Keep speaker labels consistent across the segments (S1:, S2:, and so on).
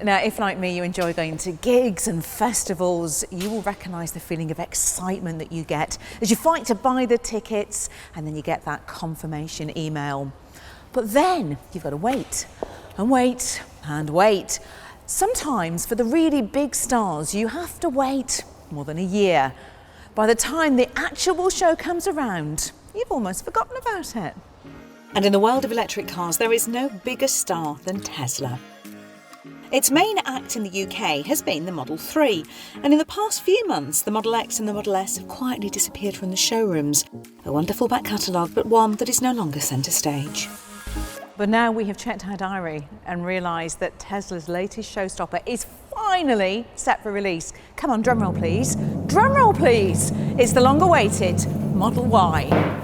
S1: Now, if like me, you enjoy going to gigs and festivals, you will recognise the feeling of excitement that you get as you fight to buy the tickets and then you get that confirmation email. But then you've got to wait and wait and wait. Sometimes for the really big stars, you have to wait more than a year. By the time the actual show comes around, you've almost forgotten about it.
S2: And in the world of electric cars, there is no bigger star than Tesla. Its main act in the UK has been the Model 3, and in the past few months the Model X and the Model S have quietly disappeared from the showrooms. A wonderful back catalogue, but one that is no longer centre stage.
S1: But now we have checked our diary and realised that Tesla's latest showstopper is finally set for release. Come on, drum roll please. Drum roll please! It's the long-awaited Model Y.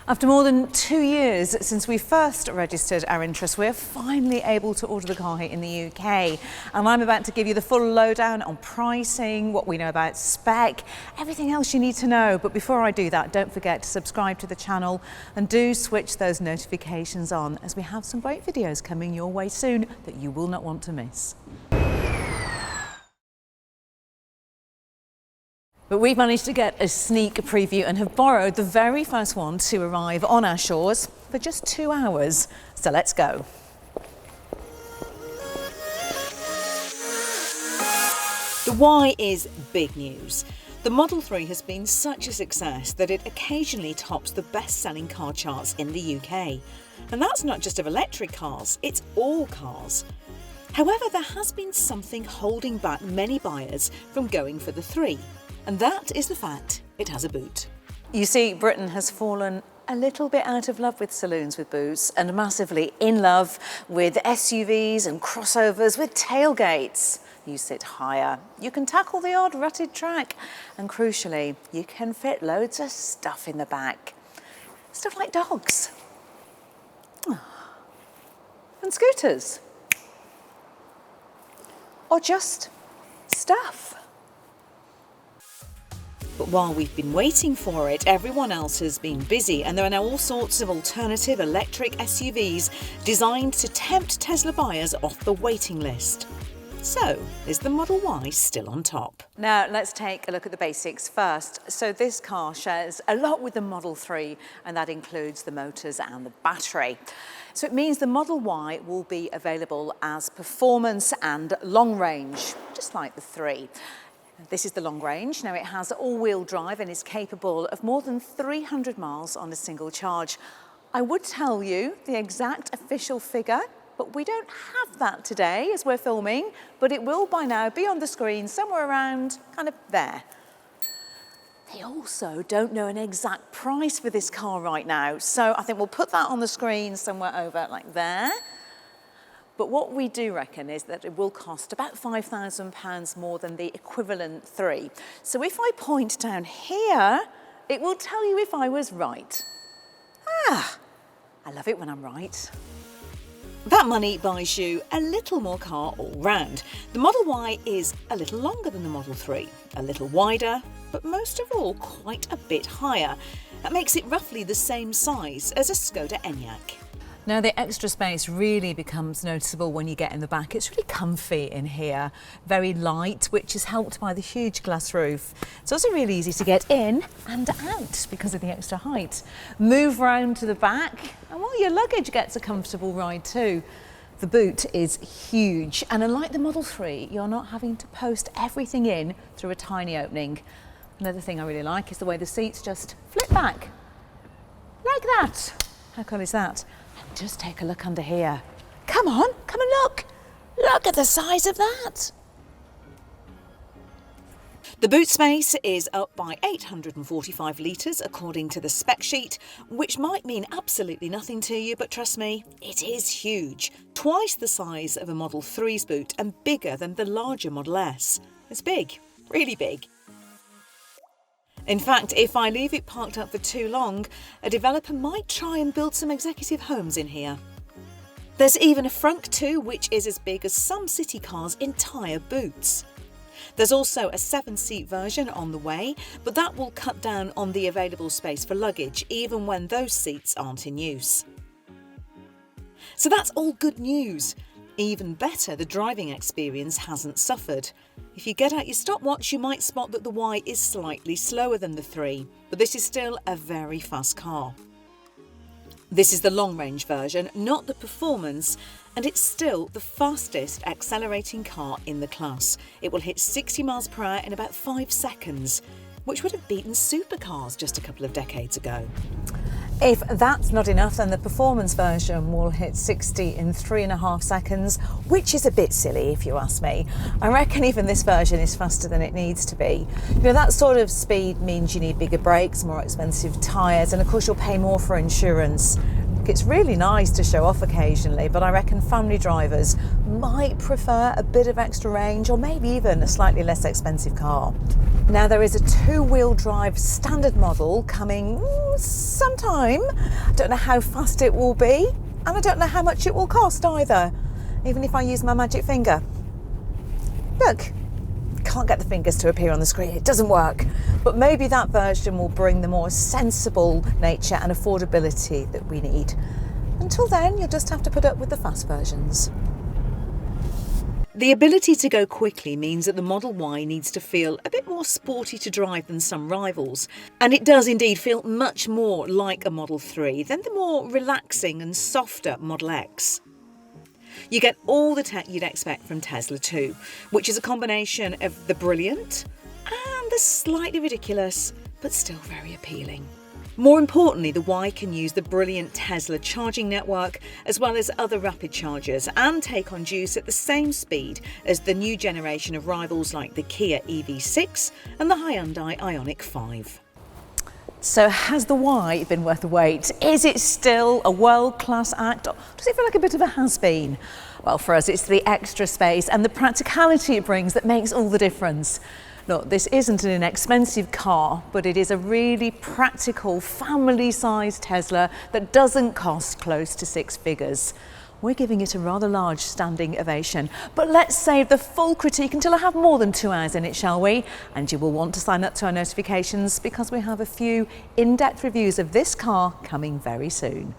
S1: After more than 2 years since we first registered our interest, we're finally able to order the car here in the UK. And I'm about to give you the full lowdown on pricing, what we know about spec, everything else you need to know. But before I do that, don't forget to subscribe to the channel and do switch those notifications on, as we have some great videos coming your way soon that you will not want to miss. But we've managed to get a sneak preview and have borrowed the very first one to arrive on our shores for just 2 hours. So let's go.
S2: The Y is big news. The Model 3 has been such a success that it occasionally tops the best-selling car charts in the UK. And that's not just of electric cars, it's all cars. However, there has been something holding back many buyers from going for the 3. And that is the fact it has a boot.
S1: You see, Britain has fallen a little bit out of love with saloons with boots and massively in love with SUVs and crossovers with tailgates. You sit higher, you can tackle the odd rutted track, and crucially, you can fit loads of stuff in the back. Stuff like dogs. And scooters. Or just stuff.
S2: But while we've been waiting for it, everyone else has been busy, and there are now all sorts of alternative electric SUVs designed to tempt Tesla buyers off the waiting list. So, is the Model Y still on top?
S1: Now, let's take a look at the basics first. So this car shares a lot with the Model 3, and that includes the motors and the battery. So it means the Model Y will be available as performance and long range, just like the 3. This is the long range. Now it has all-wheel drive and is capable of more than 300 miles on a single charge. I would tell you the exact official figure, but we don't have that today as we're filming, but it will by now be on the screen somewhere around kind of there. They also don't know an exact price for this car right now, so I think we'll put that on the screen somewhere over like there. But what we do reckon is that it will cost about £5,000 more than the equivalent 3. So if I point down here, it will tell you if I was right. I love it when I'm right.
S2: That money buys you a little more car all round. The Model Y is a little longer than the Model 3, a little wider, but most of all quite a bit higher. That makes it roughly the same size as a Skoda Enyaq.
S1: Now the extra space really becomes noticeable when you get in the back. It's really comfy in here, very light, which is helped by the huge glass roof. It's also really easy to get in and out because of the extra height. Move round to the back, and well, your luggage gets a comfortable ride too. The boot is huge, and unlike the Model 3, you're not having to post everything in through a tiny opening. Another thing I really like is the way the seats just flip back, like that. How cool is that? And just take a look under here. Come on, come and look. Look at the size of that.
S2: The boot space is up by 845 litres according to the spec sheet, which might mean absolutely nothing to you, but trust me, it is huge. Twice the size of a Model 3's boot and bigger than the larger Model S. It's big, really big. In fact, if I leave it parked up for too long, a developer might try and build some executive homes in here. There's even a frunk too, which is as big as some city cars' entire boots. There's also a 7-seat version on the way, but that will cut down on the available space for luggage, even when those seats aren't in use. So that's all good news. Even better, the driving experience hasn't suffered. If you get out your stopwatch, you might spot that the Y is slightly slower than the 3, but this is still a very fast car. This is the long-range version, not the Performance, and it's still the fastest accelerating car in the class. It will hit 60 miles per hour in about 5 seconds, which would have beaten supercars just a couple of decades ago.
S1: If that's not enough, then the Performance version will hit 60 in 3.5 seconds, which is a bit silly if you ask me. I reckon even this version is faster than it needs to be. You know, that sort of speed means you need bigger brakes, more expensive tyres, and of course you'll pay more for insurance. It's really nice to show off occasionally, but I reckon family drivers might prefer a bit of extra range or maybe even a slightly less expensive car. Now, there is a 2-wheel drive standard model coming sometime. I don't know how fast it will be, and I don't know how much it will cost either, even if I use my magic finger. Look, can't get the fingers to appear on the screen, it doesn't work. But maybe that version will bring the more sensible nature and affordability that we need. Until then, you'll just have to put up with the fast versions.
S2: The ability to go quickly means that the Model Y needs to feel a bit more sporty to drive than some rivals, and it does indeed feel much more like a Model 3 than the more relaxing and softer Model X. You get all the tech you'd expect from Tesla too, which is a combination of the brilliant and the slightly ridiculous, but still very appealing. More importantly, the Y can use the brilliant Tesla charging network as well as other rapid chargers and take on juice at the same speed as the new generation of rivals like the Kia EV6 and the Hyundai Ioniq 5.
S1: So has the Y been worth the wait? Is it still a world-class act, or does it feel like a bit of a has-been? Well, for us, it's the extra space and the practicality it brings that makes all the difference. Look, this isn't an inexpensive car, but it is a really practical, family-sized Tesla that doesn't cost close to 6 figures. We're giving it a rather large standing ovation, but let's save the full critique until I have more than 2 hours in it, shall we? And you will want to sign up to our notifications because we have a few in-depth reviews of this car coming very soon.